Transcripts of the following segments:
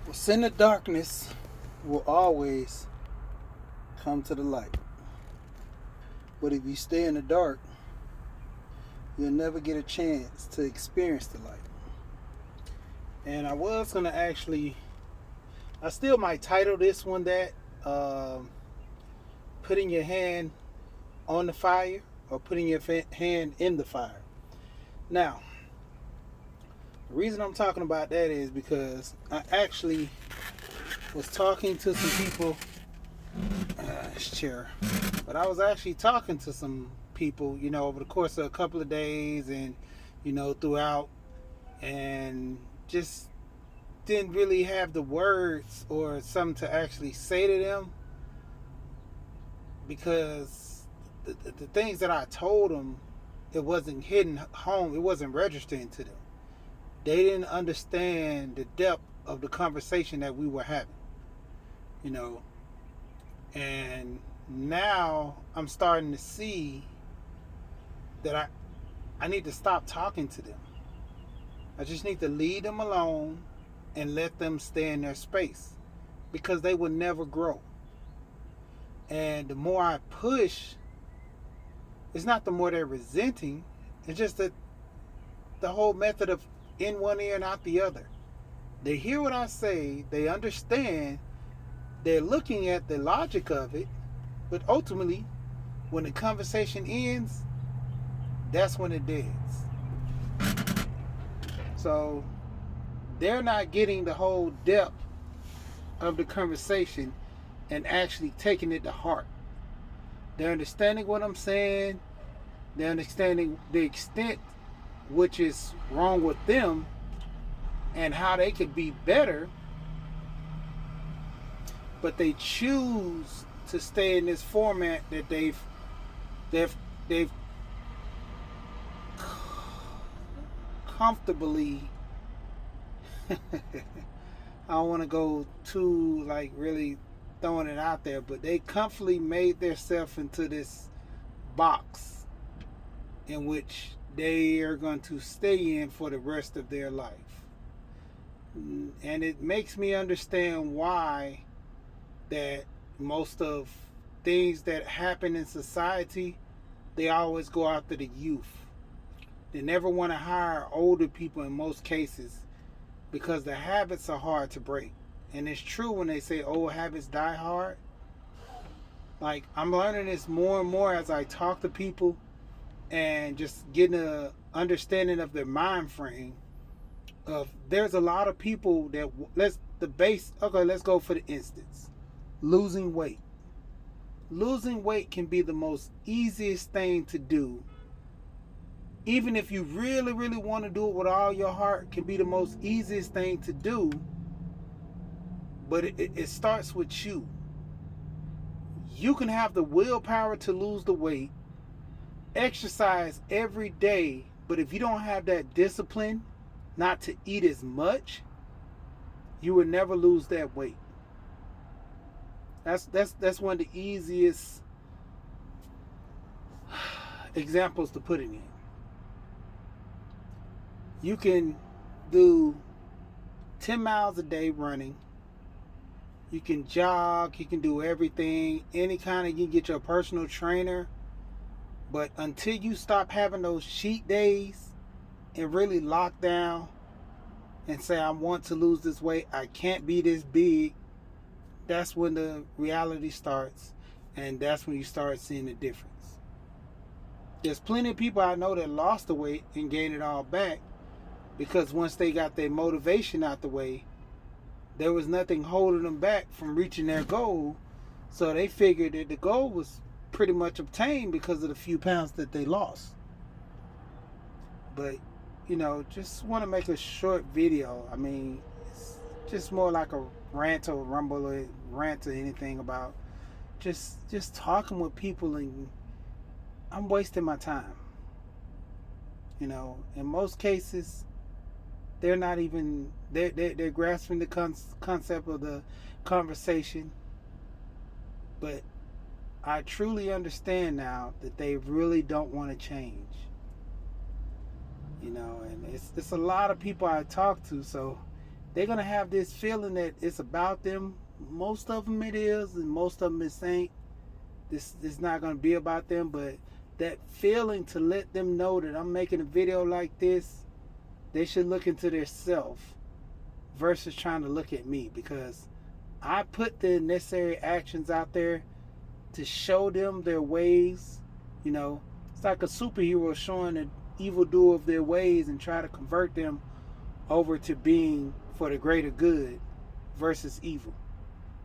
What's in the darkness will always come to the light. But if you stay in the dark, you'll never get a chance to experience the light. And I was going to actually, I still might title this one that putting your hand on the fire or putting your hand in the fire. Now, the reason I'm talking about that is because I actually was talking to some people. This chair. But I was actually talking to some people, over the course of a couple of days and, throughout, and just didn't really have the words or something to actually say to them because the things that I told them, it wasn't hitting home, it wasn't registering to them. They didn't understand the depth of the conversation that we were having, you know. And now I'm starting to see that I need to stop talking to them. I just need to leave them alone and let them stay in their space because they will never grow. And the more I push, it's not the more they're resenting, it's just that the whole method of in one ear and out the other. They hear what I say, they understand, they're looking at the logic of it, but ultimately, when the conversation ends, that's when it deads. So they're not getting the whole depth of the conversation and actually taking it to heart. They're understanding what I'm saying, they're understanding the extent which is wrong with them and how they could be better, but they choose to stay in this format that they've comfortably I don't want to go too like really throwing it out there, but they comfortably made themselves into this box in which they are going to stay in for the rest of their life. And it makes me understand why that most of things that happen in society, they always go after the youth. They never want to hire older people in most cases because the habits are hard to break. And it's true when they say old habits die hard. Like, I'm learning this more and more as I talk to people and just getting a understanding of their mind frame of there's a lot of people that let's go for the instance. Losing weight. Losing weight can be the most easiest thing to do. Even if you really, really want to do it with all your heart, can be the most easiest thing to do. But it starts with you. You can have the willpower to lose the weight, exercise every day, but if you don't have that discipline not to eat as much, you will never lose that weight. That's one of the easiest examples to put it in. You can do 10 miles a day running. You can jog, you can do everything, any kind of, you can get your personal trainer. But until you stop having those cheat days and really lock down and say, I want to lose this weight, I can't be this big, that's when the reality starts, and that's when you start seeing the difference. There's plenty of people I know that lost the weight and gained it all back because once they got their motivation out the way, there was nothing holding them back from reaching their goal. So they figured that the goal was pretty much obtained because of the few pounds that they lost. But, just want to make a short video. I mean, it's just more like a rant or rumble or rant or anything about just talking with people, and I'm wasting my time. In most cases, they're not even they're grasping the concept of the conversation, but I truly understand now that they really don't want to change. And it's a lot of people I talk to, so they're going to have this feeling that it's about them. Most of them it is, and most of them it ain't. This is not going to be about them, but that feeling to let them know that I'm making a video like this, they should look into their self versus trying to look at me, because I put the necessary actions out there to show them their ways. You know, it's like a superhero showing an evildoer of their ways and try to convert them over to being for the greater good versus evil.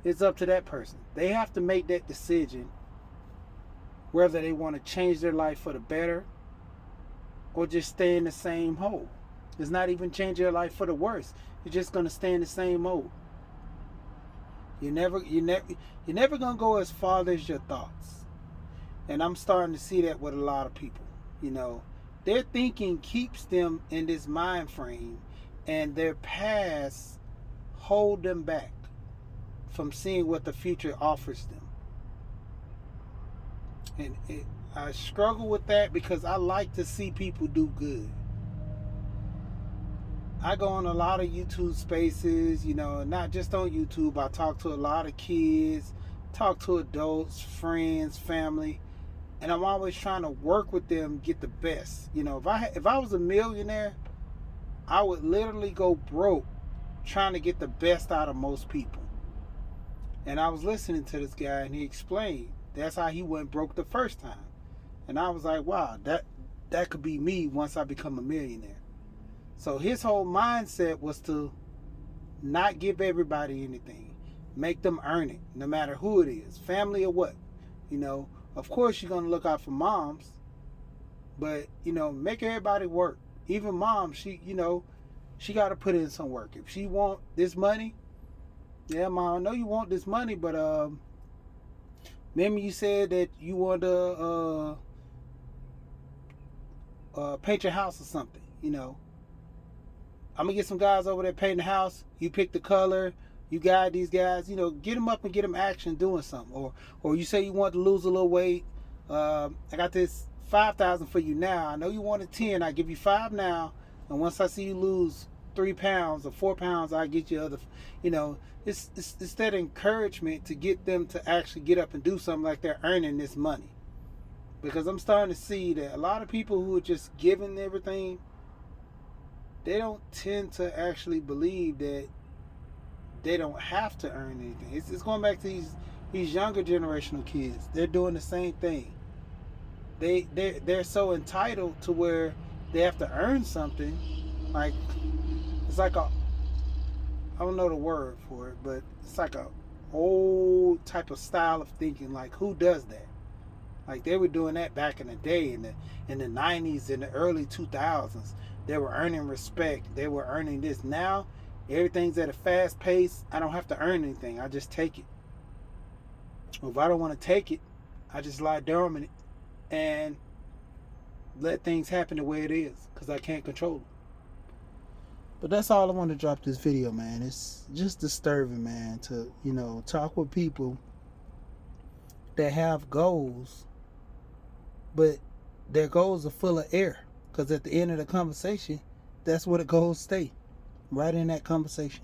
It's up to that person. They have to make that decision whether they want to change their life for the better or just stay in the same hole. It's not even changing your life for the worse. You're just gonna stay in the same mode. You're never gonna go as far as your thoughts. And I'm starting to see that with a lot of people. You know, their thinking keeps them in this mind frame, and their past hold them back from seeing what the future offers them. And I struggle with that because I like to see people do good. I go on a lot of YouTube spaces, you know, not just on YouTube. I talk to a lot of kids, talk to adults, friends, family, and I'm always trying to work with them, get the best. You know, if I was a millionaire, I would literally go broke trying to get the best out of most people. And I was listening to this guy, and he explained that's how he went broke the first time. And I was like, wow, that could be me once I become a millionaire. So his whole mindset was to not give everybody anything. Make them earn it, no matter who it is, family or what. You know, of course you're going to look out for moms, but, you know, make everybody work. Even mom, she got to put in some work. If she want this money, yeah, mom, I know you want this money, but remember you said that you want to paint your house or something, you know. I'm going to get some guys over there painting the house. You pick the color. You guide these guys. You know, get them up and get them action doing something. Or you say you want to lose a little weight. I got this $5,000 for you now. I know you wanted 10. I give you 5 now. And once I see you lose 3 pounds or 4 pounds, I get you other. You know, it's that encouragement to get them to actually get up and do something like they're earning this money. Because I'm starting to see that a lot of people who are just giving everything, they don't tend to actually believe that they don't have to earn anything. It's going back to these younger generational kids. They're doing the same thing. They're so entitled to where they have to earn something. Like, it's like I don't know the word for it, but it's like a old type of style of thinking. Like, who does that? Like, they were doing that back in the day, in the 90s, in the early 2000s. They were earning respect. They were earning this. Now, everything's at a fast pace. I don't have to earn anything. I just take it. Well, if I don't want to take it, I just lie dormant and let things happen the way it is, because I can't control it. But that's all I want to drop this video, man. It's just disturbing, man, to, you know, talk with people that have goals, but their goals are full of air. Because at the end of the conversation, that's where the goals stay. Right in that conversation.